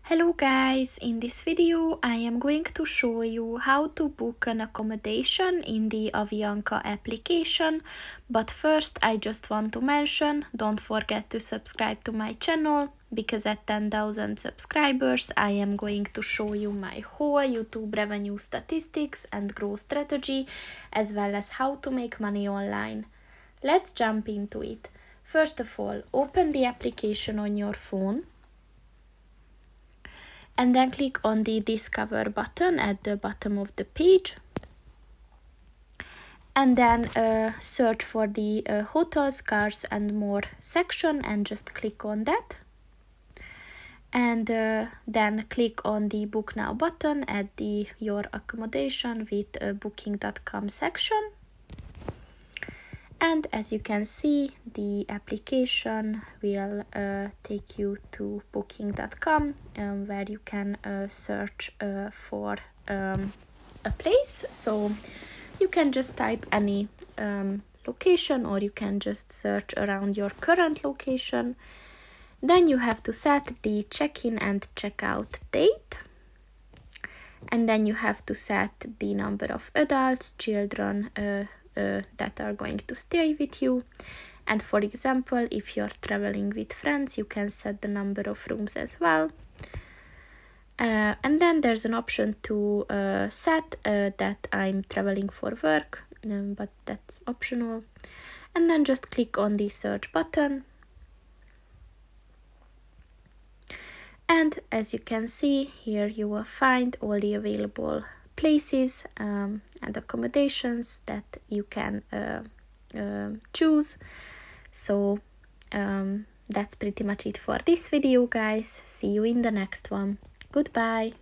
Hello guys, in this video I am going to show you how to book an accommodation in the Avianca application, but first I just want to mention, don't forget to subscribe to my channel, because at 10,000 subscribers I am going to show you my whole YouTube revenue statistics and growth strategy, as well as how to make money online. Let's jump into it. First of all, open the application on your phone and then click on the Discover button at the bottom of the page, and then search for the hotels, cars and more section and just click on that, and then click on the Book Now button at the Your Accommodation with Booking.com section. And as you can see, the application will take you to booking.com, where you can search for a place. So you can just type any location, or you can just search around your current location. Then you have to set the check-in and check-out date. And then you have to set the number of adults, children, that are going to stay with you. And for example, if you're traveling with friends, you can set the number of rooms as well. And then there's an option to set that I'm traveling for work, but that's optional. And then just click on the search button. And as you can see here, you will find all the available places and accommodations that you can choose. So that's pretty much it for this video, guys. See you in the next one. Goodbye.